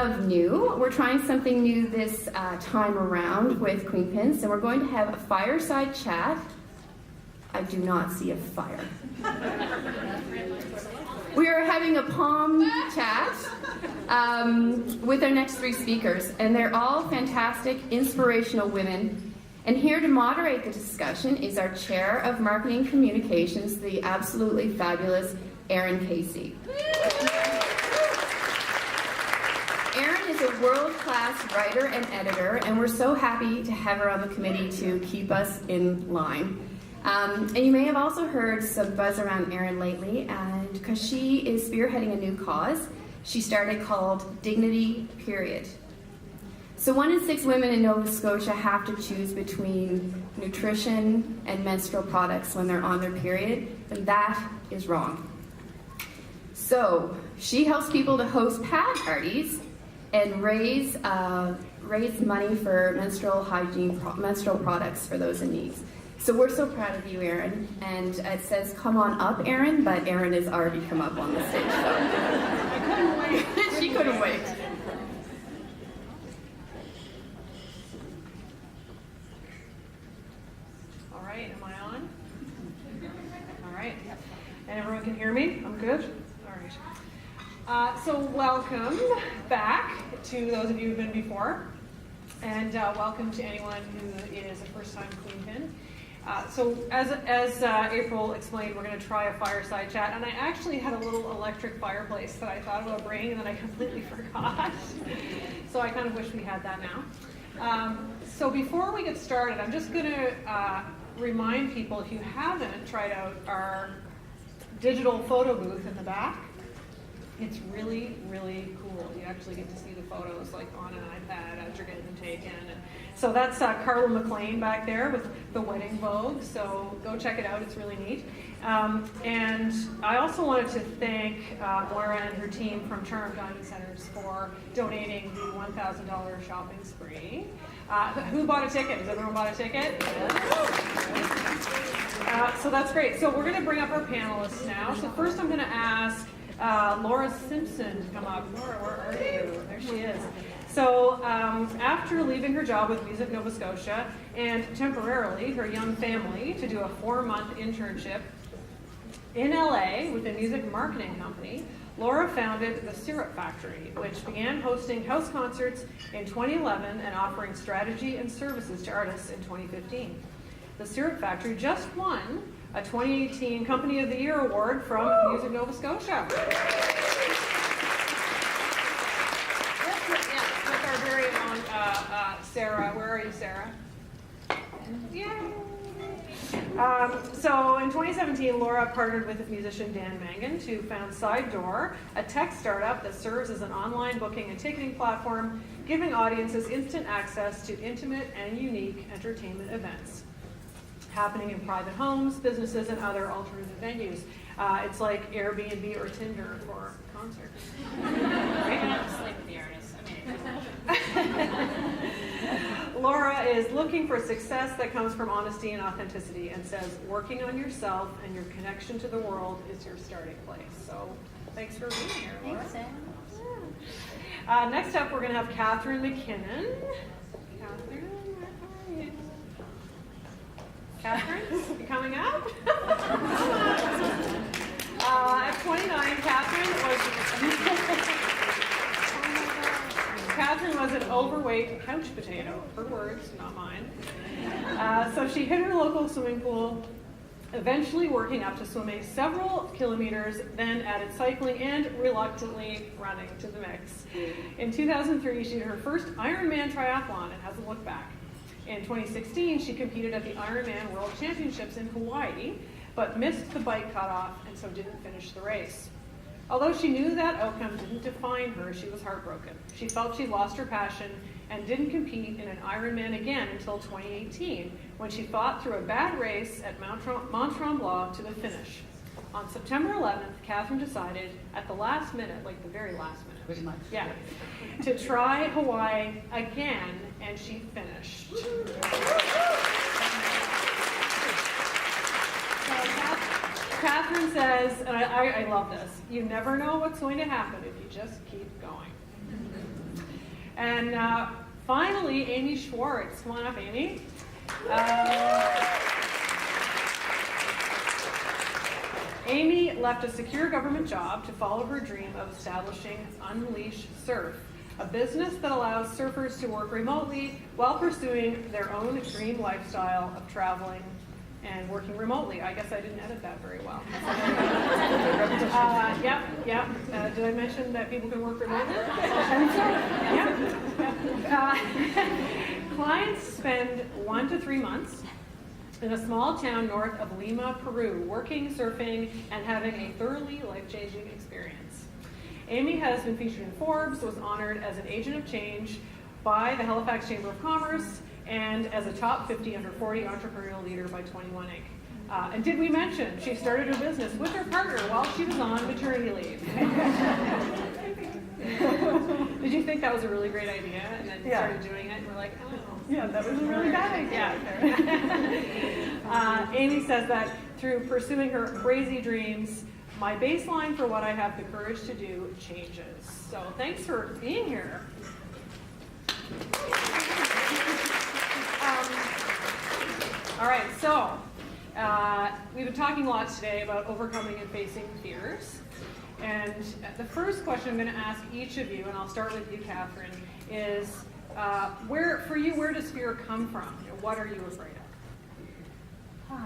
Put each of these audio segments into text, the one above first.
of new. We're trying something new this time around with QueenPins, and we're going to have a fireside chat. I do not see a fire. We are having a palm chat with our next three speakers, and they're all fantastic, inspirational women. And here to moderate the discussion is our Chair of Marketing Communications, the absolutely fabulous Erin Casey. Erin is a world-class writer and editor, and we're so happy to have her on the committee to keep us in line. And you may have also heard some buzz around Erin lately, and because she is spearheading a new cause she started called Dignity Period. So 1 in 6 women in Nova Scotia have to choose between nutrition and menstrual products when they're on their period, and that is wrong. So she helps people to host pad parties and raise money for menstrual hygiene, menstrual products for those in need. So we're so proud of you, Erin. And it says, come on up, Erin, but Erin has already come up on the stage. So. I couldn't wait. She couldn't wait. All right, am I on? All right. And everyone can hear me? I'm good? All right. So welcome back to those of you who've been before. And welcome to anyone who is a first-time QueenPin. So as April explained, we're going to try a fireside chat, and I actually had a little electric fireplace that I thought about bringing, and then I completely forgot. So I kind of wish we had that now. So before we get started, I'm just going to remind people, if you haven't tried out our digital photo booth in the back, it's really, really cool. You actually get to see the photos like on an iPad as you're getting them taken. And so that's Carla McLean back there with the Wedding Vogue. So go check it out. It's really neat. And I also wanted to thank Laura and her team from Charm Diamond Centers for donating the $1,000 shopping spree. Who bought a ticket? Has everyone bought a ticket? So that's great. So we're going to bring up our panelists now. So first I'm going to ask Laura Simpson to come up. Laura, where are you? There she is. So after leaving her job with Music Nova Scotia and temporarily her young family to do a 4-month internship in LA with a music marketing company, Laura founded the Syrup Factory, which began hosting house concerts in 2011 and offering strategy and services to artists in 2015. The Syrup Factory just won a 2018 Company of the Year award from Music Nova Scotia. With our very own Sarah. Where are you, Sarah? Yay! So in 2017, Laura partnered with musician Dan Mangan to found Side Door, a tech startup that serves as an online booking and ticketing platform, giving audiences instant access to intimate and unique entertainment events happening in private homes, businesses, and other alternative venues. It's like Airbnb or Tinder for concerts. Right? I don't sleep with the artists. I mean, Laura is looking for success that comes from honesty and authenticity, and says working on yourself and your connection to the world is your starting place. So thanks for being here, Laura. thanks, Sam. Yeah. Next up, we're going to have Kathryn MacKinnon. Kathryn, where are you? Kathryn, you coming up? At 29, Kathryn was an overweight couch potato. Her words, not mine. So she hit her local swimming pool, eventually working up to swimming several kilometers, then added cycling and reluctantly running to the mix. In 2003, she did her first Ironman triathlon and hasn't looked back. In 2016, she competed at the Ironman World Championships in Hawaii, but missed the bike cutoff and so didn't finish the race. Although she knew that outcome didn't define her, she was heartbroken. She felt she'd lost her passion and didn't compete in an Ironman again until 2018, when she fought through a bad race at Mont Tremblant to the finish. On September 11th, Kathryn decided at the last minute, like the very last minute, Pretty much. yeah, to try Hawaii again, and she finished. Kathryn says, and I love this, you never know what's going to happen if you just keep going. And finally, Amy Schwartz. Come on up, Amy. Amy left a secure government job to follow her dream of establishing Unleash Surf, a business that allows surfers to work remotely while pursuing their own dream lifestyle of traveling and working remotely. I guess I didn't edit that very well. Yep. Did I mention that people can work remotely? Clients spend 1 to 3 months in a small town north of Lima, Peru, working, surfing, and having a thoroughly life-changing experience. Amy has been featured in Forbes, was honored as an agent of change by the Halifax Chamber of Commerce, and as a top 50 under 40 entrepreneurial leader by 21 Inc. And did we mention she started her business with her partner while she was on maternity leave? Did you think that was a really great idea, and then started doing it, and we're like, oh. Yeah, that was a really bad idea. Amy says that through pursuing her crazy dreams, my baseline for what I have the courage to do changes. So thanks for being here. All right, so we've been talking a lot today about overcoming and facing fears. And the first question I'm going to ask each of you, and I'll start with you, Kathryn, is where does fear come from? What are you afraid of?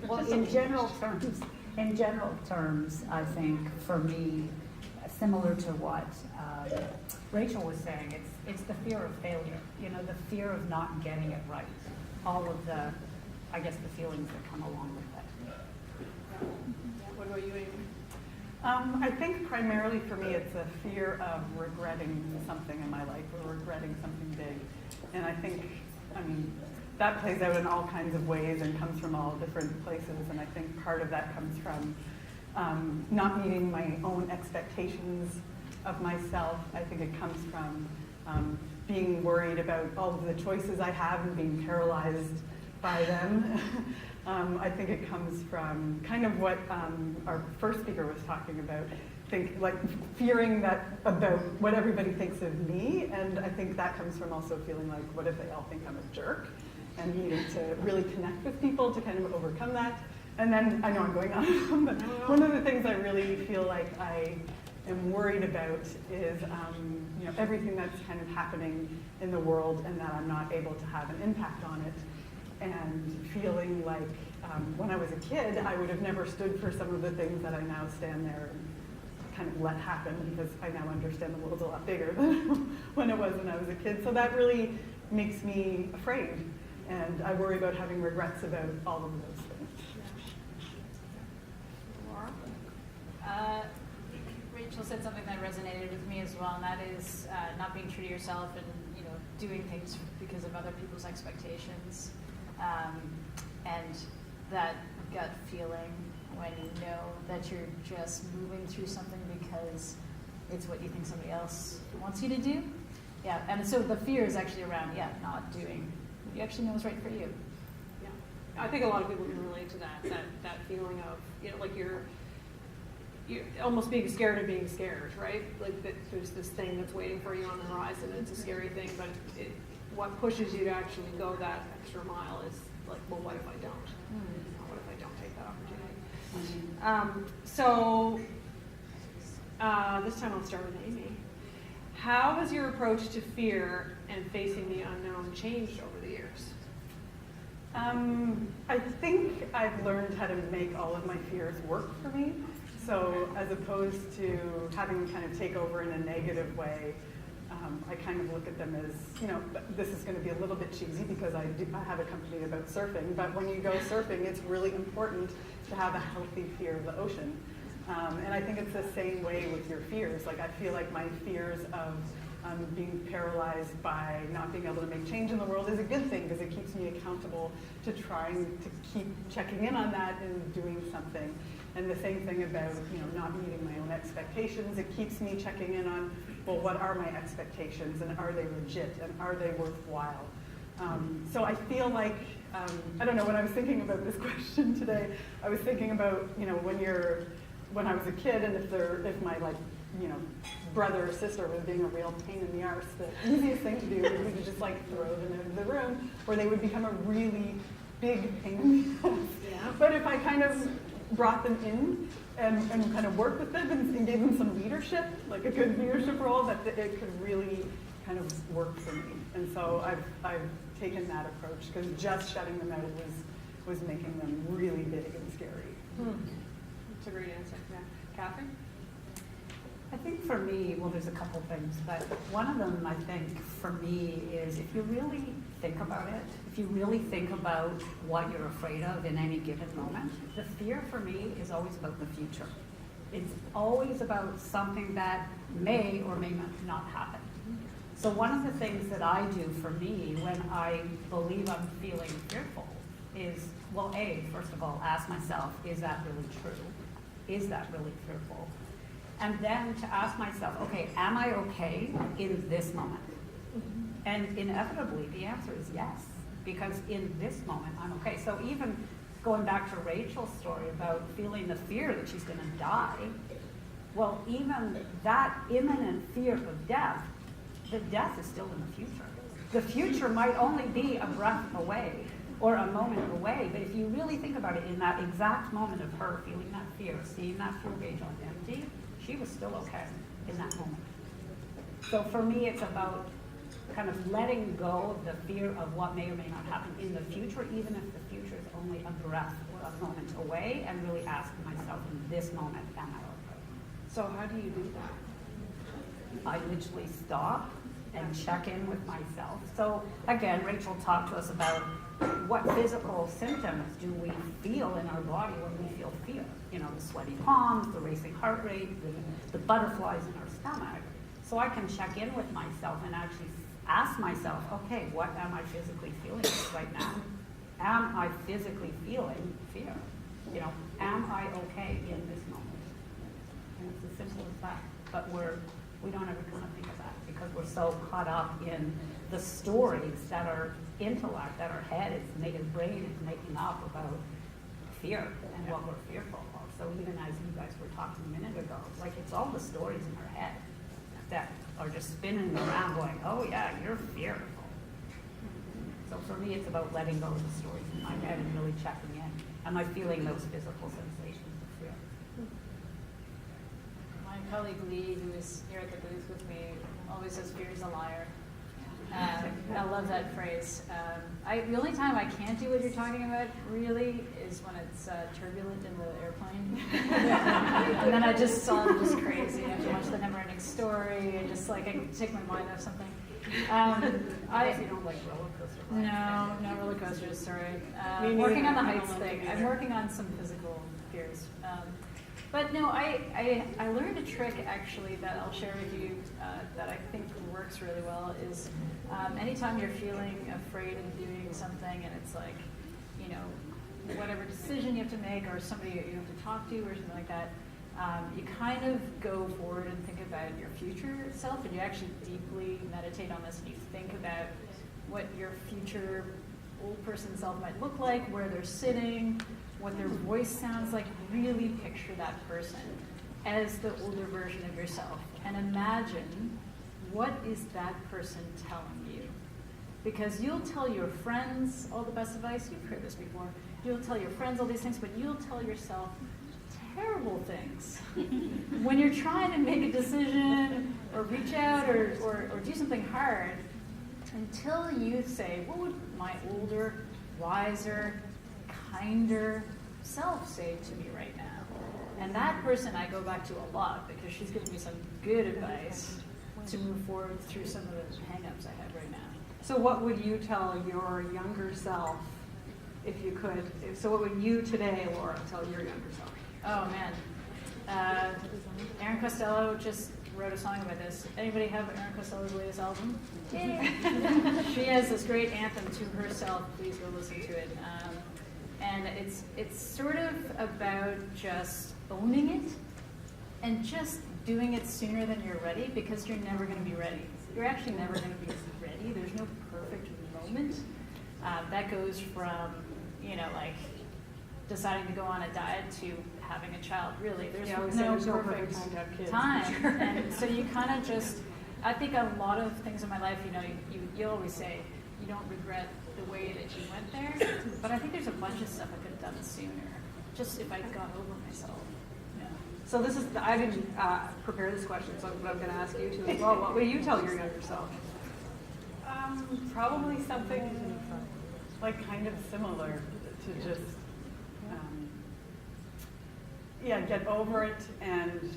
Well, in general terms, I think for me, similar to what Rachel was saying, it's the fear of failure. You know, the fear of not getting it right. All of the, I guess, the feelings that come along with that. What about you, Amy? I think primarily for me it's a fear of regretting something in my life or regretting something big. And I think, that plays out in all kinds of ways and comes from all different places. And I think part of that comes from not meeting my own expectations of myself. I think it comes from being worried about all of the choices I have and being paralyzed by them. I think it comes from kind of what our first speaker was talking about, fearing that about what everybody thinks of me, and I think that comes from also feeling like, what if they all think I'm a jerk, and needing to really connect with people to kind of overcome that. And then, I know I'm going on, but one of the things I really feel like I am worried about is everything that's kind of happening in the world and that I'm not able to have an impact on it. And feeling like when I was a kid, I would have never stood for some of the things that I now stand there and kind of let happen, because I now understand the world's a lot bigger than when it was when I was a kid. So that really makes me afraid. And I worry about having regrets about all of those things. Laura? Rachel said something that resonated with me as well, and that is not being true to yourself and doing things because of other people's expectations. And that gut feeling when you know that you're just moving through something because it's what you think somebody else wants you to do. Yeah, and so the fear is actually around, not doing what you actually know is right for you. Yeah, I think a lot of people can relate to that feeling of, like you're almost being scared of being scared, right? Like that there's this thing that's waiting for you on the horizon, and it's a scary thing, but what pushes you to actually go that extra mile is like, well, what if I don't? What if I don't take that opportunity? So this time I'll start with Amy. How has your approach to fear and facing the unknown changed over the years? I think I've learned how to make all of my fears work for me. So as opposed to having them kind of take over in a negative way, I kind of look at them as, this is going to be a little bit cheesy because I have a company about surfing, but when you go surfing, it's really important to have a healthy fear of the ocean. And I think it's the same way with your fears. Like I feel like my fears of being paralyzed by not being able to make change in the world is a good thing because it keeps me accountable to trying to keep checking in on that and doing something. And the same thing about not meeting my own expectations. It keeps me checking in on, well, what are my expectations and are they legit and are they worthwhile? So I feel like, I don't know, when I was thinking about this question today, I was thinking about, when you're when I was a kid, and if my like, you know, brother or sister was being a real pain in the arse, the easiest thing to do would be to just like throw them into the room, or they would become a really big pain in the ass. Yeah. But if I kind of brought them in and kind of worked with them and gave them some leadership, like a good leadership role, that it could really kind of work for me. And so I've taken that approach, because just shutting them out was making them really big and scary. That's a great answer. Yeah. Kathryn? I think for me, well, there's a couple things, but one of them, I think, for me is if you really think about it, if you really think about what you're afraid of in any given moment, the fear for me is always about the future. It's always about something that may or may not happen. So one of the things that I do for me when I believe I'm feeling fearful is, well, first of all, ask myself, is that really true? Is that really fearful? And then to ask myself, okay, am I okay in this moment? And inevitably, the answer is yes, because in this moment, I'm okay. So even going back to Rachel's story about feeling the fear that she's going to die, well, even that imminent fear of death, the death is still in the future. The future might only be a breath away or a moment away, but if you really think about it, in that exact moment of her feeling that fear, seeing that fuel gauge on empty, she was still okay in that moment. So for me, it's about kind of letting go of the fear of what may or may not happen in the future, even if the future is only a breath or a moment away, and really asking myself in this moment, am I okay? So how do you do that? I literally stop and check in with myself. So again, Rachel talked to us about what physical symptoms do we feel in our body when we feel fear. You know, the sweaty palms, the racing heart rate, the butterflies in our stomach. So I can check in with myself and actually ask myself, okay, what am I physically feeling right now? Am I physically feeling fear? You know, am I okay in this moment? And it's as simple as that. But we don't ever kind of think of that because we're so caught up in the stories that our intellect, that our head brain is making up about fear and what we're fearful of. So even as you guys were talking a minute ago, like it's all the stories in our head that are just spinning around going, oh yeah, you're fearful. So for me, it's about letting go of the stories in my head and really checking in. Am I feeling those physical sensations of fear? My colleague Lee, who is here at the booth with me, always says fear is a liar. I love that phrase. The only time I can't do what you're talking about, really, is when it's turbulent in the airplane. And then I just sound just crazy. I have to watch the never-ending story, and just like I can take my mind off something. You don't like roller coaster No, rides? no roller coasters, sorry. Me neither. Working on the I don't heights like thing. them I'm either. working on some physical fears. But no, I learned a trick actually that I'll share with you that I think works really well is anytime you're feeling afraid of doing something and it's like, you know, whatever decision you have to make or somebody you have to talk to or something like that, you kind of go forward and think about your future self, and you actually deeply meditate on this and you think about what your future old person self might look like, where they're sitting, what their voice sounds like. Really picture that person as the older version of yourself and imagine what is that person telling you. Because you'll tell your friends all the best advice, you've heard this before, you'll tell your friends all these things, but you'll tell yourself terrible things. When you're trying to make a decision or reach out or do something hard, until you say, what would my older, wiser, kinder self say to me right now? And that person I go back to a lot because she's giving me some good advice to move forward through some of the hang-ups I have right now. So what would you tell your younger self if you could? So what would you today, Laura, tell your younger self? Oh man. Erin Costello just wrote a song about this. Anybody have Erin Costello's latest album? Yay! She has this great anthem to herself. Please go listen to it. And it's sort of about just owning it and just doing it sooner than you're ready, because you're never going to be ready. You're actually never going to be ready. There's no perfect moment. That goes from, you know, like deciding to go on a diet to having a child, really. There's Yeah, I would say no there's no perfect perfect time to have kids. time. And so you kind of just, I think a lot of things in my life, you know, you always say you don't regret the way that you went there, but I think there's a bunch of stuff I could have done sooner, just if I'd got over myself. Yeah. So this is, I didn't prepare this question, so I'm going to ask you too as well. What would you tell your younger self? Probably something like kind of similar to just, yeah, get over it. And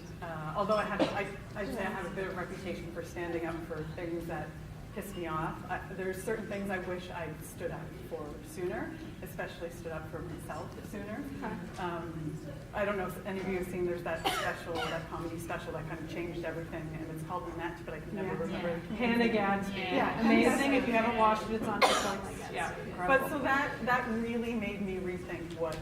although I'd say I have a bit of reputation for standing up for things that piss me off, there's certain things I wish I'd stood up for sooner, especially stood up for myself sooner. I don't know if any of you have seen, there's that comedy special that kind of changed everything, and it's called Net, but I can never remember. Hannah Gadsby. Yeah. Amazing. If you haven't watched it, it's on Netflix. Yeah, incredible. But so that really made me rethink what,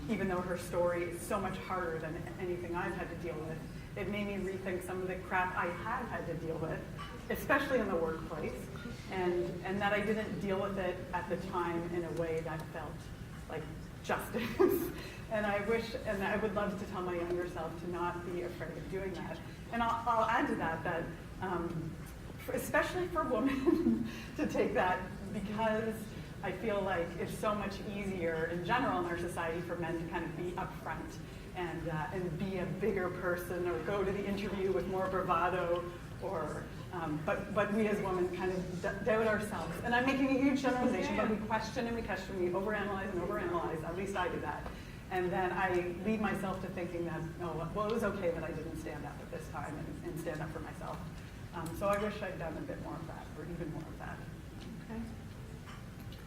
even though her story is so much harder than anything I've had to deal with, it made me rethink some of the crap I have had to deal with, especially in the workplace, and that I didn't deal with it at the time in a way that felt like justice. And I would love to tell my younger self to not be afraid of doing that. And I'll add to that especially for women to take that, because I feel like it's so much easier in general in our society for men to kind of be upfront and be a bigger person, or go to the interview with more bravado, or but we as women kind of doubt ourselves. And I'm making a huge generalization, but we question and we question, we overanalyze and overanalyze. At least I do that. And then I lead myself to thinking that, oh, well, it was okay that I didn't stand up at this time and stand up for myself. So I wish I'd done a bit more of that, or even more of that. Okay.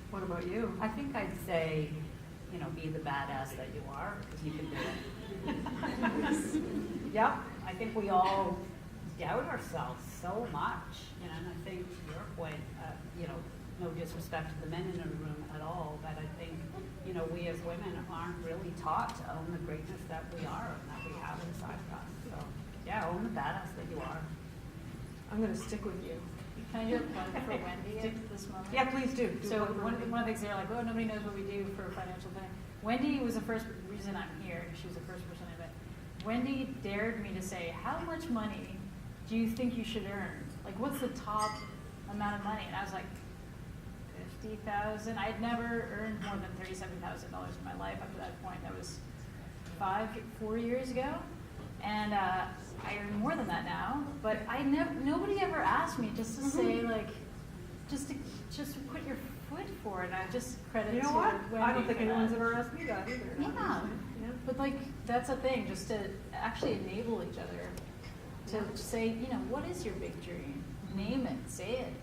What about you? I think I'd say, you know, be the badass that you are, because you can do it. Yep, I think we all doubt ourselves so much, you know, and I think to your point, you know, no disrespect to the men in the room at all, but I think, you know, we as women aren't really taught to own the greatness that we are and that we have inside us. So, yeah, own the badass that you are. I'm going to stick with you. Can I do a plug for Wendy at this moment? Yeah, please do. So one of the things they're like, oh, nobody knows what we do for financial planning. Wendy was the first reason I'm here. She was the first person I met. Wendy dared me to say, how much money do you think you should earn? Like, what's the top amount of money? And I was like, $50,000. I had never earned more than $37,000 in my life up to that point. That was 4 years ago. And I earn more than that now, but nobody ever asked me just to say, like, just to put your foot forward. And I just credit You know to what? Wendy I don't think for anyone's that. ever asked me that either. Yeah, but like, that's a thing, just to actually enable each other to say, you know, what is your big dream? Name it, say it.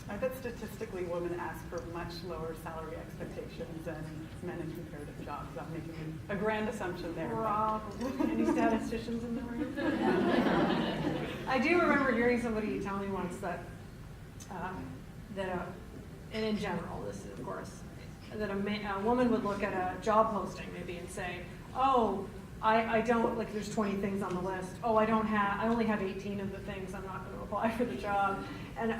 I bet statistically women ask for much lower salary expectations than men in comparative jobs. I'm making a grand assumption there. Probably. Any statisticians in the room? I do remember hearing somebody tell me once that, and in general, this is of course, that a woman would look at a job posting maybe and say, oh, I don't, like there's 20 things on the list. Oh, I only have 18 of the things. I'm not going to apply for the job. And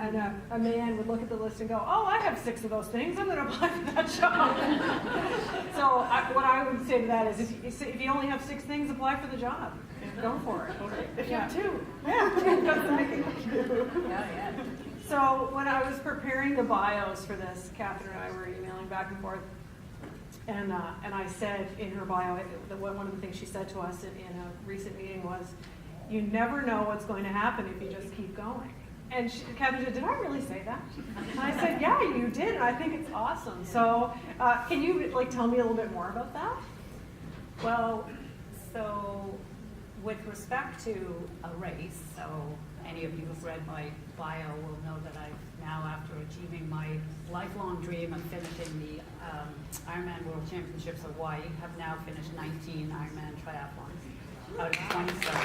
a man would look at the list and go, oh, I have 6 of those things. I'm going to apply for that job. So what I would say to that is, if you only have 6 things, apply for the job. Go for it. If you have 2, doesn't make it 2. Yeah. So when I was preparing the bios for this, Kathryn and I were emailing back and forth. And I said in her bio, one of the things she said to us in a recent meeting was, you never know what's going to happen if you just keep going. And Kathryn said, did I really say that? And I said, yeah, you did, and I think it's awesome. So can you tell me a little bit more about that? Well, so with respect to a race, so any of you who've read my bio will know that I've now, after achieving my lifelong dream of finishing the Ironman World Championships of Hawaii, have now finished 19 Ironman triathlons out of 27.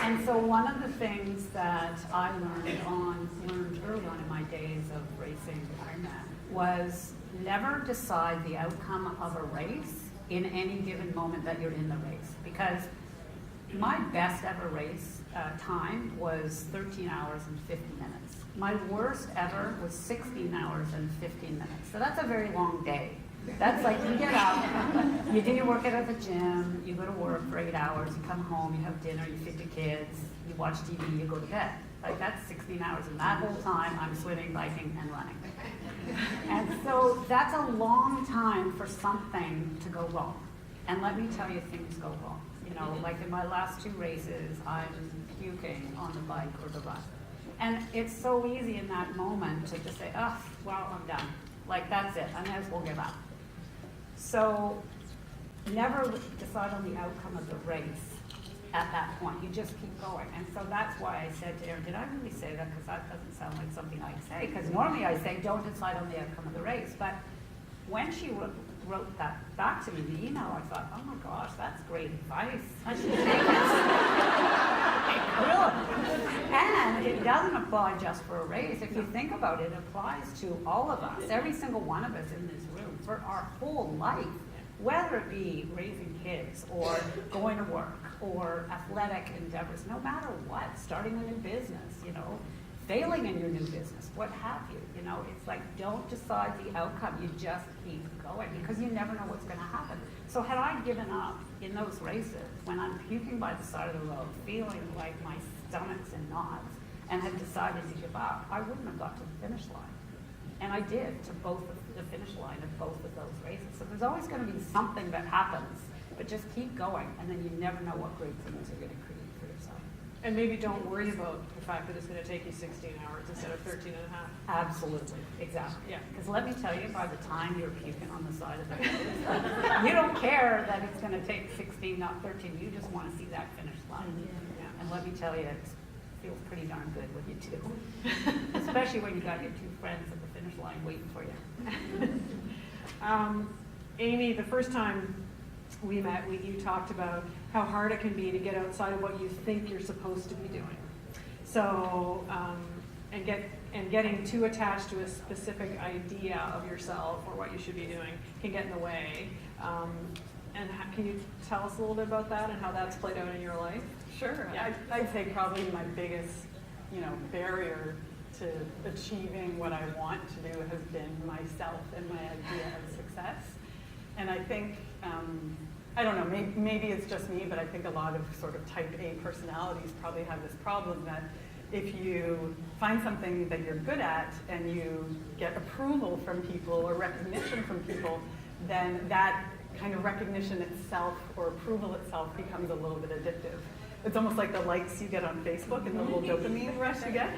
And so one of the things that I learned early on in my days of racing Ironman was never decide the outcome of a race in any given moment that you're in the race. Because My best ever race time was 13 hours and 50 minutes. My worst ever was 16 hours and 15 minutes. So that's a very long day. That's like you get up, you do your workout at the gym, you go to work for 8 hours, you come home, you have dinner, you feed your kids, you watch TV, you go to bed. Like that's 16 hours, and that whole time I'm swimming, biking, and running. And so that's a long time for something to go wrong. And let me tell you, things go wrong. You know, like in my last 2 races, I'm puking on the bike or the run. And it's so easy in that moment to just say, oh, well, I'm done. Like, that's it. I may as well give up. So never decide on the outcome of the race at that point. You just keep going. And so that's why I said to Erin, did I really say that? Because that doesn't sound like something I'd say. Because normally I say, don't decide on the outcome of the race. But when she wrote that back to me, the email, I thought, oh my gosh, that's great advice. I should take it. And it doesn't apply just for a race. If you think about it, it applies to all of us, every single one of us in this room, for our whole life, whether it be raising kids or going to work or athletic endeavors, no matter what, starting a new business, you know, failing in your new business, what have you. You know, it's like, don't decide the outcome, you just keep going, because you never know what's gonna happen. So had I given up in those races, when I'm puking by the side of the road, feeling like my stomach's in knots, and had decided to give up, I wouldn't have got to the finish line. And I did, to both of the finish line of both of those races. So there's always gonna be something that happens, but just keep going, and then you never know what great things you're gonna create for yourself. And maybe don't worry about the fact that it's going to take you 16 hours instead of 13 and a half. Absolutely, exactly. Yeah. Because let me tell you, by the time you're puking on the side of the road, you don't care that it's going to take 16, not 13. You just want to see that finish line. Yeah. And let me tell you, it feels pretty darn good when you do. Especially when you got your 2 friends at the finish line waiting for you. Amy, the first time we met, you talked about how hard it can be to get outside of what you think you're supposed to be doing. So, and getting too attached to a specific idea of yourself or what you should be doing can get in the way. Can you tell us a little bit about that and how that's played out in your life? Sure. Yeah. I'd say probably my biggest, barrier to achieving what I want to do has been myself and my idea of success. And I think, I don't know, maybe it's just me, but I think a lot of sort of type A personalities probably have this problem that if you find something that you're good at and you get approval from people or recognition from people, then that kind of recognition itself or approval itself becomes a little bit addictive. It's almost like the likes you get on Facebook and the little dopamine rush you get.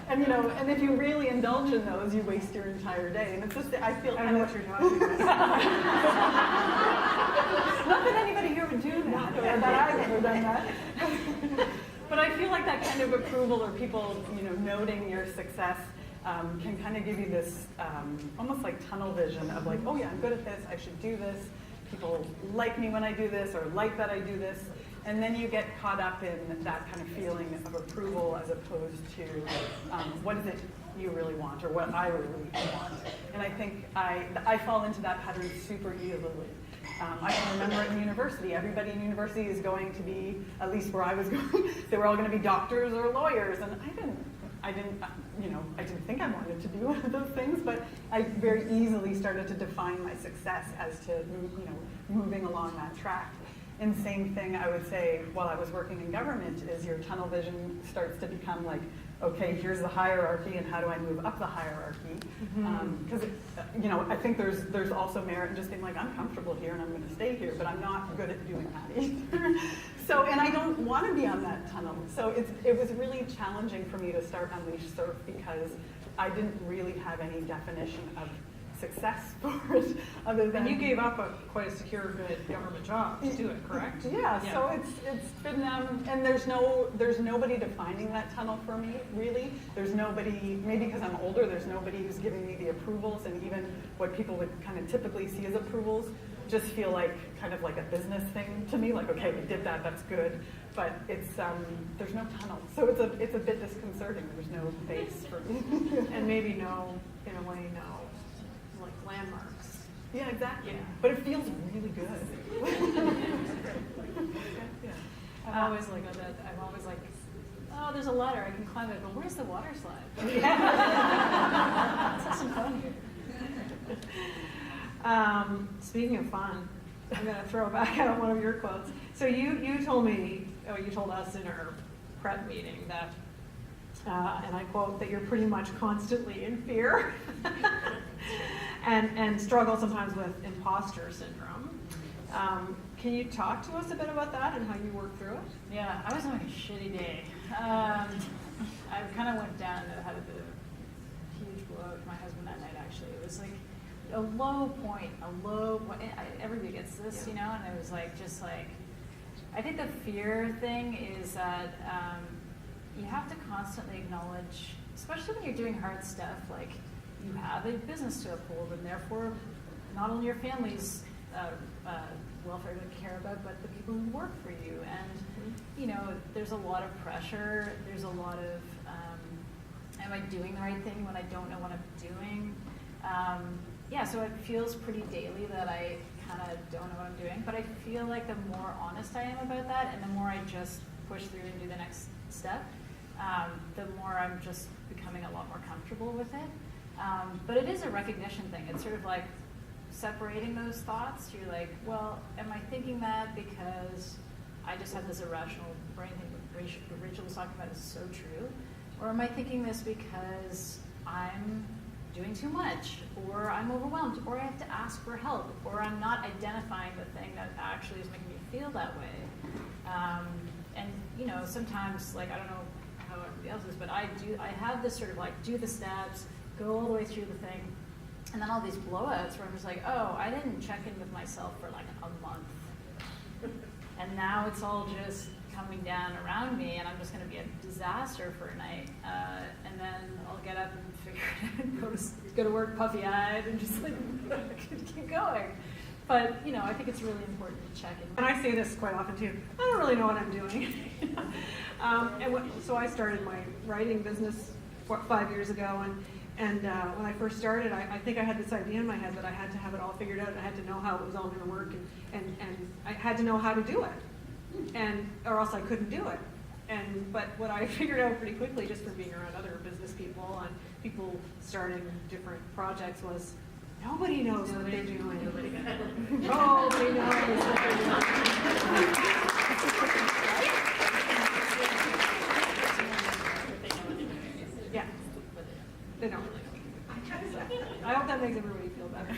And if you really indulge in those, you waste your entire day. And it's just, I feel I don't know what you're talking about. Not that anybody here would do that, or that I've ever done that. But I feel like that kind of approval or people, noting your success can kind of give you this almost like tunnel vision of like, oh yeah, I'm good at this, I should do this. People like me when I do this or like that I do this. And then you get caught up in that kind of feeling of approval as opposed to what is it you really want or what I really want. And I think I fall into that pattern super easily. I can remember in university, everybody in university is going to be, at least where I was going, they were all going to be doctors or lawyers. And I didn't think I wanted to do one of those things, but I very easily started to define my success as to, moving along that track. And same thing I would say while I was working in government is your tunnel vision starts to become like, okay, here's the hierarchy and how do I move up the hierarchy? Because, I think there's also merit in just being like, I'm comfortable here and I'm going to stay here, but I'm not good at doing that either. And I don't want to be on that tunnel. So it was really challenging for me to start Unleash Surf because I didn't really have any definition of success for it other than... And you gave up quite a secure, good government job to do it, correct? Yeah. So it's been, and there's nobody defining that tunnel for me, really. There's nobody, maybe because I'm older, there's nobody who's giving me the approvals, and even what people would kind of typically see as approvals just feel like kind of like a business thing to me, like, okay, we did that, that's good. But it's, there's no tunnel. So it's a bit disconcerting. There's no base for me. And maybe in a way, like landmarks. Yeah, exactly. Yeah. But it feels really good. Yeah. I'm always like, oh, there's a ladder, I can climb it, but where's the water slide? Let's have some fun here. Speaking of fun, I'm going to throw back out one of your quotes. So you told us in our prep meeting that, and I quote, that you're pretty much constantly in fear and struggle sometimes with imposter syndrome. Can you talk to us a bit about that and how you work through it? Yeah, I was having a shitty day. I kind of went down and had a bit of a huge blow with my husband that night, actually. It was like a low point. Everybody gets this, you know, and it was like, just like, I think the fear thing is that you have to constantly acknowledge, especially when you're doing hard stuff, like you have a business to uphold, and therefore not only your family's welfare to care about, but the people who work for you. And you know, there's a lot of pressure. There's a lot of, am I doing the right thing when I don't know what I'm doing? Yeah, so it feels pretty daily that I kind of don't know what I'm doing. But I feel like the more honest I am about that, and the more I just push through and do the next step, the more I'm just becoming a lot more comfortable with it. But it is a recognition thing. It's sort of like separating those thoughts. You're like, well, am I thinking that because I just have this irrational brain thing that Rachel was talking about is so true? Or am I thinking this because I'm doing too much, or I'm overwhelmed, or I have to ask for help, or I'm not identifying the thing that actually is making me feel that way? And you know, sometimes, like, I don't know how everybody else is, but I have this sort of like, do the steps, go all the way through the thing, and then all these blowouts where I'm just like, oh, I didn't check in with myself for like a month. And now it's all just coming down around me, and I'm just going to be a disaster for a night. And then I'll get up and figure it out, go to work puffy-eyed, and just like keep going. But you know, I think it's really important to check in. And I say this quite often too. I don't really know what I'm doing. So I started my writing business 5 years ago, and when I first started, I think I had this idea in my head that I had to have it all figured out, and I had to know how it was all going to work, and I had to know how to do it, or else I couldn't do it. But what I figured out pretty quickly, just from being around other business people and people starting different projects, was nobody knows what they're doing. Nobody knows what they're doing. Yeah. They don't really know. I hope that makes everybody feel better.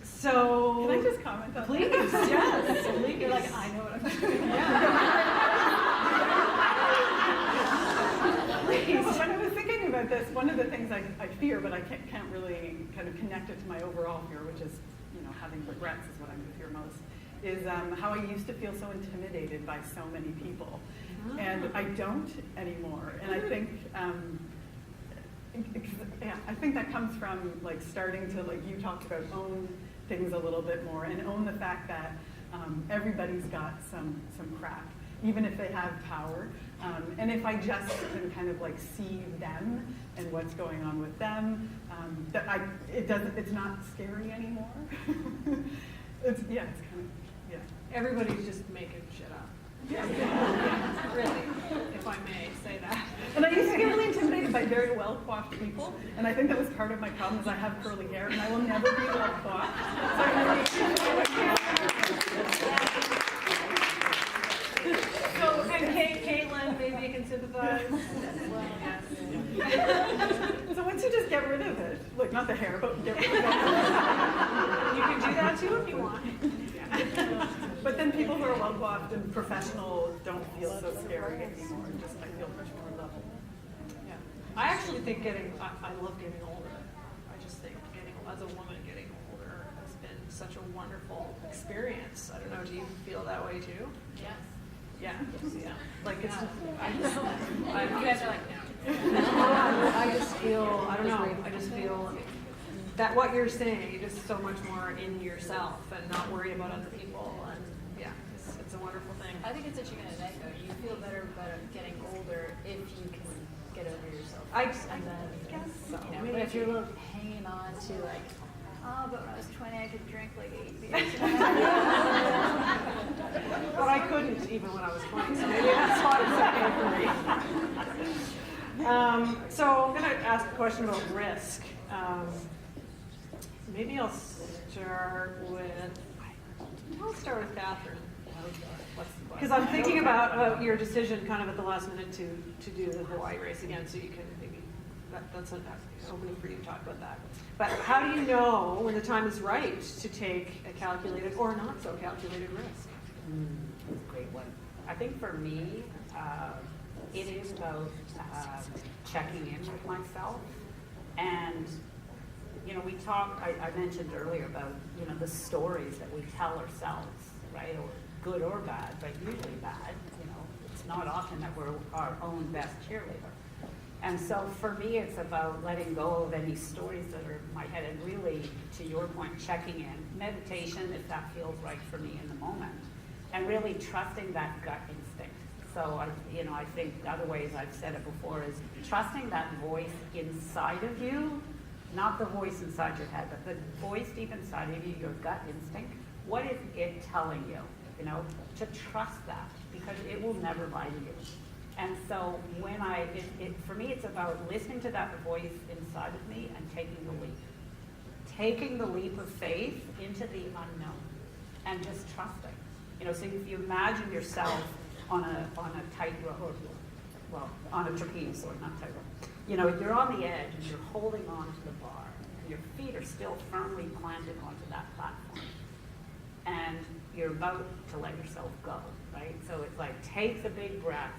So Can I just comment on please, that? yes. Please. You're like, I know what I'm doing. Please. When I was thinking about this, one of the things I fear, but I can't really kind of connect it to my overall fear, which is, you know, having regrets is what I fear most, is how I used to feel so intimidated by so many people. And I don't anymore. And I think, I think that comes from like starting to, like you talked about, own things a little bit more, and own the fact that everybody's got some crap, even if they have power. And if I just can kind of like see them and what's going on with them, it's not scary anymore. It's kind of, yeah. Everybody's just making shit up. Yeah. Really, if I may say that. And I used to get really intimidated by very well-coiffed people, and I think that was part of my problem, is I have curly hair, and I will never be well-coiffed. So, and Caitlin, maybe you can sympathize. So once you just get rid of it, like not the hair, but get rid of it. You can do that too if you want. But then people who are well-coiffed and professional don't feel so scary anymore. Just I feel much more level. Yeah. I actually think I love getting older. I just think as a woman, getting older has been such a wonderful experience. I don't know, do you feel that way too? Yes. Yeah. Yeah. Like it's, You guys are like, no. I just feel, I don't know, I just feel that what you're saying, you're just so much more in yourself and not worried about other people, and yeah, it's a wonderful thing. I think it's a chicken and egg though. You feel better about getting older if you can get over yourself. I guess so. You know, but if you're a little hanging on to like, oh, but when I was 20 I could drink like 8 beers. But I when I was 20, so maybe that's why it's okay for me. So I'm going to ask a question about risk. Maybe I'll start with Kathryn. Because I'm thinking about your decision kind of at the last minute to do the Hawaii race again, so you can maybe, that's an opening for you to talk about that. But how do you know when the time is right to take a calculated or not so calculated risk? That's a great one. I think for me, it is about checking in with myself. And, you know, I mentioned earlier about, you know, the stories that we tell ourselves, right? Or good or bad, but usually bad. You know, it's not often that we're our own best cheerleader. And so for me, it's about letting go of any stories that are in my head and really, to your point, checking in. Meditation, if that feels right for me in the moment. And really trusting that gut instinct. So I think other ways I've said it before is trusting that voice inside of you, not the voice inside your head, but the voice deep inside of you, your gut instinct. What is it telling you? You know, to trust that, because it will never lie to you. And so for me, it's about listening to that voice inside of me and taking the leap. Taking the leap of faith into the unknown and just trusting. You know, so if you imagine yourself on a tightrope, or well, on a trapeze, or not tightrope. You know, you're on the edge and you're holding on to the bar. And your feet are still firmly planted onto that platform. And you're about to let yourself go, right? So it's like, take the big breath,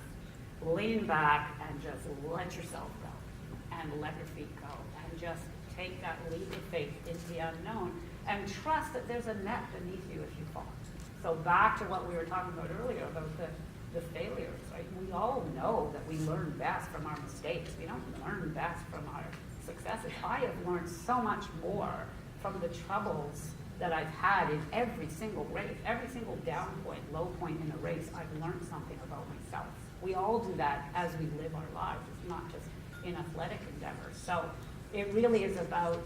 lean back, and just let yourself go. And let your feet go. And just take that leap of faith into the unknown. And trust that there's a net beneath you if you fall. So back to what we were talking about earlier about the failures, right? We all know that we learn best from our mistakes. We don't learn best from our successes. I have learned so much more from the troubles that I've had in every single race, every single down point, low point in a race. I've learned something about myself. We all do that as we live our lives. It's not just in athletic endeavors. So it really is about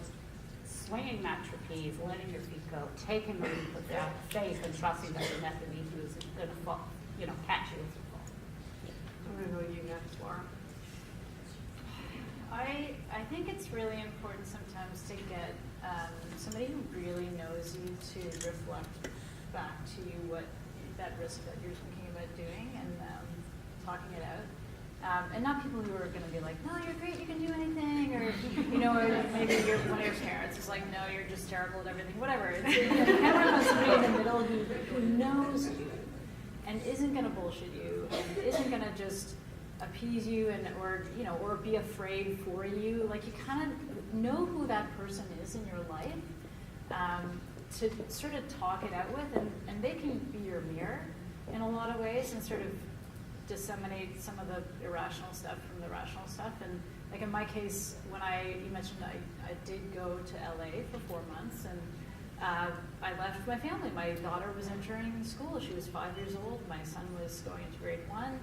swinging that trapeze, letting your feet go, taking the leap of faith, and trusting that the net beneath you is going to fall, you know, catch you as you fall. I'm going to go to you next, Laura. I think it's really important sometimes to get somebody who really knows you to reflect back to you what that risk that you're thinking about doing and talking it out. And not people who are going to be like, no, you're great, you can do anything, or, you know, or maybe one of your parents is like, no, you're just terrible at everything, whatever. Everyone has somebody in the middle who knows you and isn't going to bullshit you and isn't going to just appease you and or be afraid for you. Like, you kind of know who that person is in your life to sort of talk it out with, and they can be your mirror in a lot of ways and sort of disseminate some of the irrational stuff from the rational stuff. And like in my case, when you mentioned I did go to LA for 4 months, and I left my family. My daughter was entering school. She was 5 years old. My son was going into grade 1.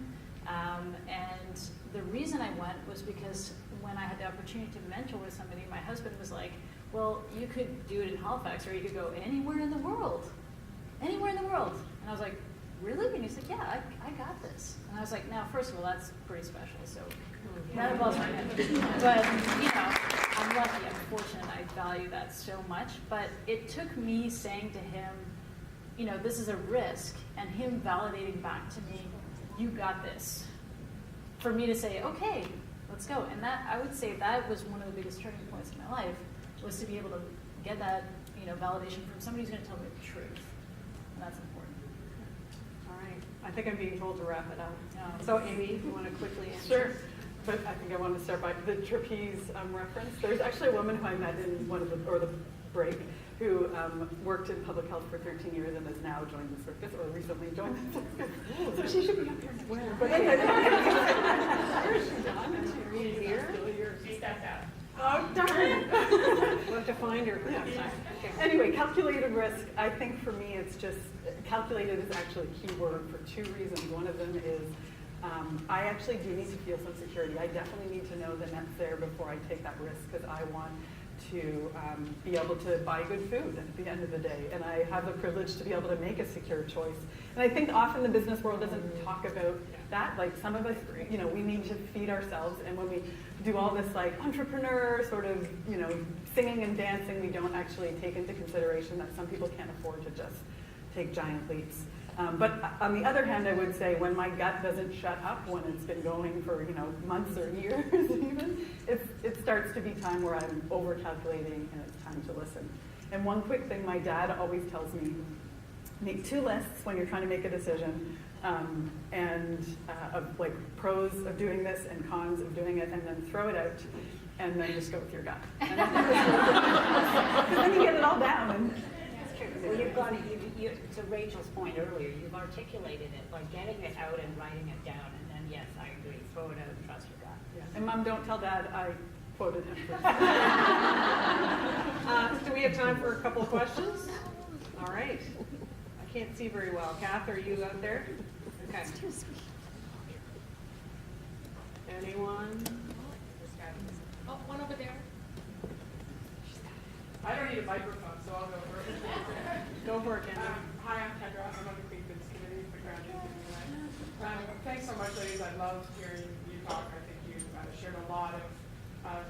And the reason I went was because when I had the opportunity to mentor with somebody, my husband was like, well, you could do it in Halifax, or you could go anywhere in the world. Anywhere in the world. And I was like, really? And he's like, yeah, I got this. And I was like, now, first of all, that's pretty special, so that involves my head. But, you know, I'm lucky, I'm fortunate, I value that so much. But it took me saying to him, you know, this is a risk, and him validating back to me, you got this, for me to say, okay, let's go. And that, I would say that was one of the biggest turning points in my life, was to be able to get that, you know, validation from somebody who's going to tell me the truth. And that's important. All right. I think I'm being told to wrap it up. No. So Amy, you want to quickly answer? Sure. But I think I want to start by the trapeze reference. There's actually a woman who I met in the break, who worked in public health for 13 years and has now joined the circus, or recently joined the circus. So she should be up here somewhere. But anyway, where is she gone? She's here. She stepped out. Oh, darn. We'll have to find her. Yeah. Okay. Anyway, calculated risk, I think for me it's just, calculated is actually a key word for 2 reasons. One of them is I actually do need to feel some security. I definitely need to know the net's there before I take that risk, because I want to be able to buy good food at the end of the day. And I have the privilege to be able to make a secure choice. And I think often the business world doesn't talk about that. Like some of us, you know, we need to feed ourselves. And when we do all this like entrepreneur sort of, you know, singing and dancing, we don't actually take into consideration that some people can't afford to just take giant leaps. But on the other hand, I would say when my gut doesn't shut up when it's been going for, you know, months or years even, it starts to be time where I'm over-calculating and it's time to listen. And one quick thing my dad always tells me, make 2 lists when you're trying to make a decision, of like pros of doing this and cons of doing it, and then throw it out, and then just go with your gut. And because then you get it all down. And, Well, you've got it, to Rachel's point earlier, you've articulated it, like getting it out and writing it down, and then yes, I agree, throw it out and trust your gut. yeah. And Mom, don't tell Dad I quoted him. Do we have time for a couple of questions? All right. I can't see very well. Kath, are you out there? Okay. Anyone? Oh, one over there. I don't need a microphone, so I'll go for it. Go for it, Ken. Hi, I'm Kendra. I'm on the QueenPins committee for graduating tonight. Thanks so much, ladies. I loved hearing you talk. I think you shared a lot of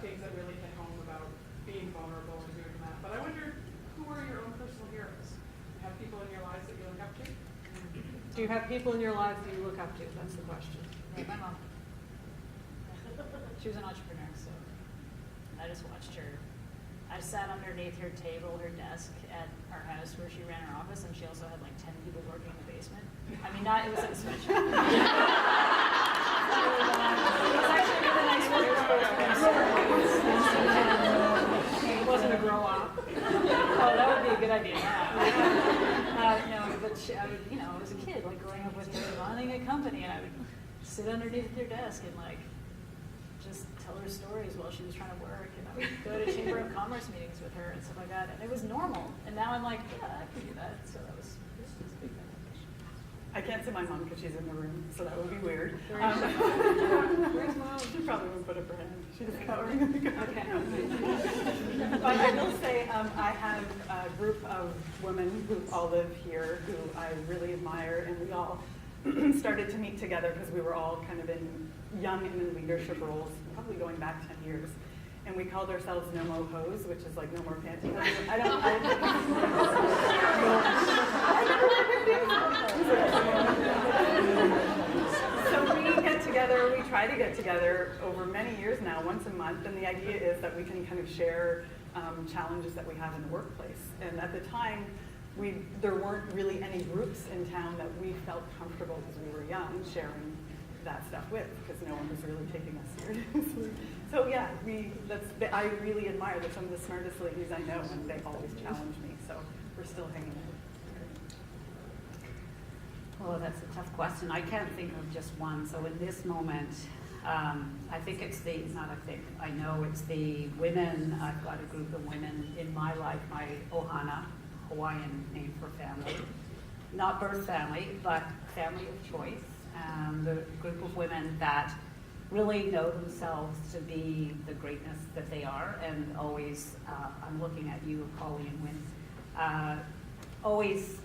things that really hit home about being vulnerable and doing that. But I wonder, who are your own personal heroes? Do you have people in your lives that you look up to? Do you have people in your lives that you look up to? That's the question. Like my mom. She was an entrepreneur, so I just watched her. I sat underneath her table, her desk at our house where she ran her office, and she also had like 10 people working in the basement. I mean, it was like a sweatshop. It was actually really nice for her. It wasn't a grow up. Oh, that would be a good idea. No, but I would, you know, I was a kid, like growing up with her running a company, and I would sit underneath her desk and like just tell her stories while she was trying to work, and I would go to Chamber of Commerce meetings with her and stuff like that, and it was normal. And now I'm like, yeah, I can do that. So that was a big thing. I can't see my mom because she's in the room, so that would be weird. Where's Mom? She probably won't put up her hand. She's cowering in the corner. Okay. But I will say I have a group of women who all live here who I really admire, and we all started to meet together because we were all kind of in young and in leadership roles, probably going back 10 years. And we called ourselves No Mo Hose, which is like no more panties. So we get together, we try to get together over many years now, once a month, and the idea is that we can kind of share challenges that we have in the workplace. And at the time, there weren't really any groups in town that we felt comfortable, because we were young, sharing that stuff with, because no one was really taking us seriously. So yeah, I really admire some of the smartest ladies I know, and they always challenge me, so we're still hanging out. Oh, that's a tough question. I can't think of just one. So in this moment, I think I know it's the women. I've got a group of women in my life, my Ohana, Hawaiian name for family. Not birth family, but family of choice. The group of women that really know themselves to be the greatness that they are, and always, I'm looking at you, Holly and Wynn, always,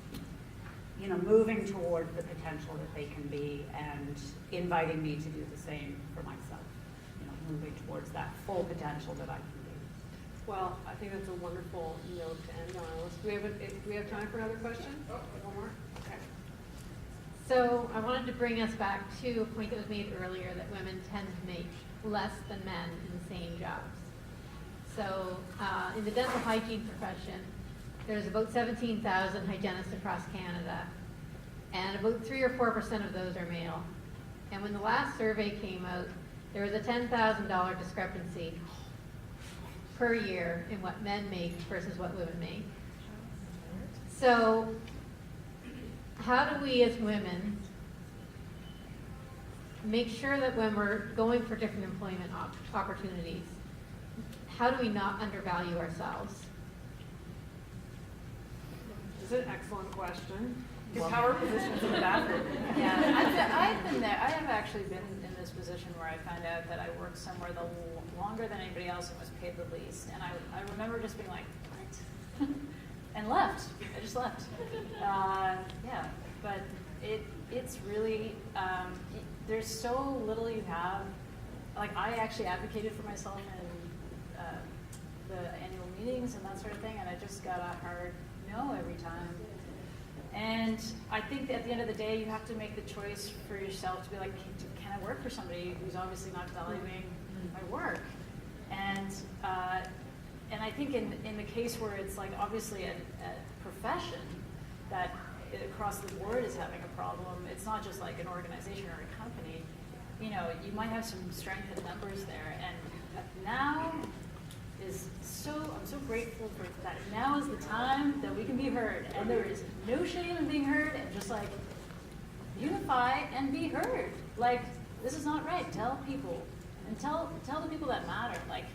you know, moving toward the potential that they can be, and inviting me to do the same for myself. You know, moving towards that full potential that I can be. Well, I think that's a wonderful note to end on. Do we have time for another question? Oh, one more? Okay. So I wanted to bring us back to a point that was made earlier, that women tend to make less than men in the same jobs. So in the dental hygiene profession, there's about 17,000 hygienists across Canada, and about 3 or 4% of those are male. And when the last survey came out, there was a $10,000 discrepancy per year in what men make versus what women make. So how do we as women make sure that when we're going for different employment opportunities, how do we not undervalue ourselves? This is an excellent question. Your power positions in the bathroom. Yeah, I've been there. I have actually been in this position where I found out that I worked somewhere longer than anybody else and was paid the least. And I remember just being like, what? And left. I just left. Yeah, but it's really, there's so little you have. Like, I actually advocated for myself in the annual meetings and that sort of thing, and I just got a hard no every time. And I think that at the end of the day, you have to make the choice for yourself to be like, can I work for somebody who's obviously not valuing my work? And I think in the case where it's like obviously a profession that across the board is having a problem, it's not just like an organization or a company. You know, you might have some strength in numbers there, and now I'm so grateful for that. Now is the time that we can be heard, and there is no shame in being heard, and just like unify and be heard. Like, this is not right. Tell people, and tell the people that matter. Like,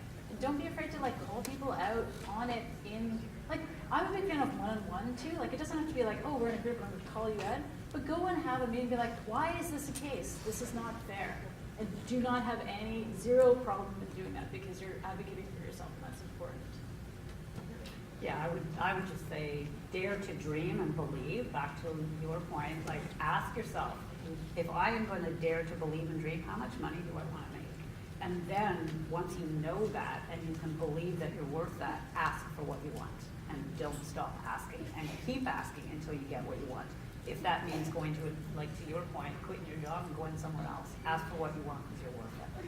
don't be afraid to like call people out on it. In like, I'm a big fan of one-on-one too. Like, it doesn't have to be like, oh, we're in a group and I'm going to call you out, but go and have a meeting and be like, why is this the case? This is not fair. And do not have zero problem in doing that, because you're advocating for yourself, and that's important. Yeah, I would just say, dare to dream and believe. Back to your point, like, ask yourself, if I am going to dare to believe and dream, how much money do I want to make? And then once you know that and you can believe that you're worth that, ask for what you want, and don't stop asking, and keep asking until you get what you want. If that means going to, like to your point, quitting your job and going somewhere else, ask for what you want because you're worth it.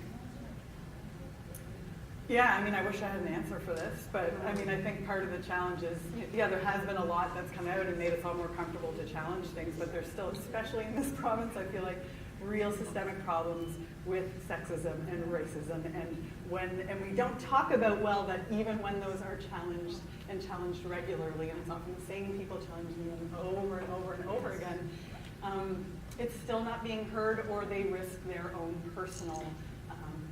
Yeah, I mean, I wish I had an answer for this, but I mean, I think part of the challenge is, yeah, there has been a lot that's come out and made us all more comfortable to challenge things, but there's still, especially in this province, I feel like real systemic problems with sexism and racism, and we don't talk about, well, that even when those are challenged and challenged regularly, and it's often the same people challenging them over and over and over again, it's still not being heard, or they risk their own personal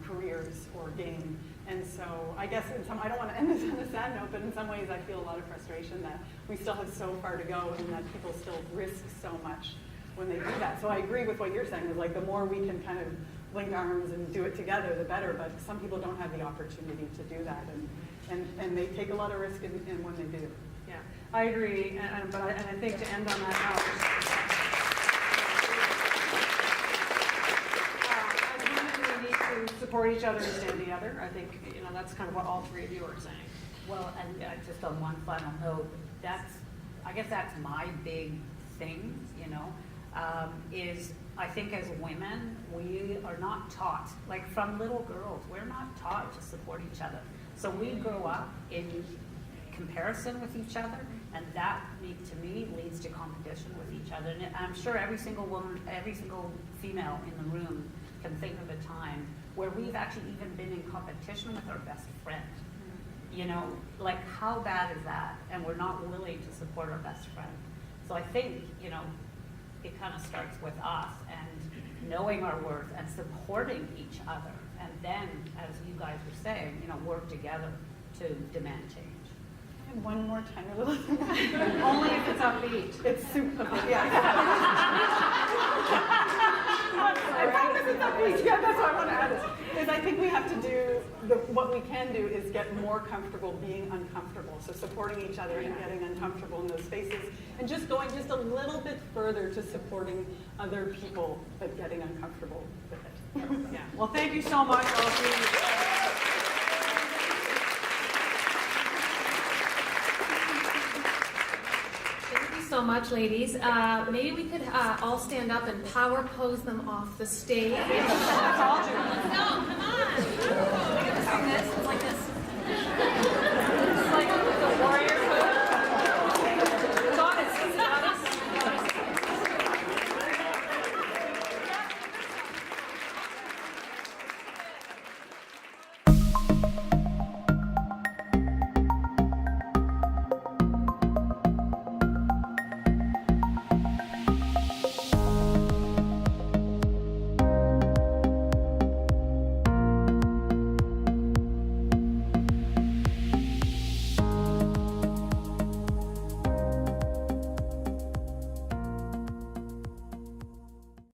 careers or gain. And so I guess I don't want to end this on a sad note, but in some ways I feel a lot of frustration that we still have so far to go, and that people still risk so much when they do that. So I agree with what you're saying, is like the more we can kind of link arms and do it together, the better, but some people don't have the opportunity to do that, and they take a lot of risk in when they do. Yeah, I agree, and I think to end on that note, as women, we need to support each other and stand together. I think, you know, that's kind of what all three of you are saying. Well, and just on one final note, I guess that's my big thing, you know, is I think as women, we are not taught, like from little girls, we're not taught to support each other. So we grow up in comparison with each other, and that, to me, leads to competition with each other. And I'm sure every single woman, every single female in the room can think of a time where we've actually even been in competition with our best friend. You know, like how bad is that? And we're not willing to support our best friend. So I think, you know, it kind of starts with us and knowing our worth and supporting each other. And then, as you guys were saying, you know, work together to demand change. And one more tiny little thing. Only if it's upbeat. It's super, yeah. I promise it's upbeat. Yeah, that's what I want to add is I think we have to do, what we can do is get more comfortable being uncomfortable. So supporting each other and getting uncomfortable in those spaces, and just going just a little bit further to supporting other people, but getting uncomfortable with it. Yeah. Well, thank you so much, all of you. So much, ladies. Maybe we could all stand up and power pose them off the stage. That's all, Jim. Let's go, come on.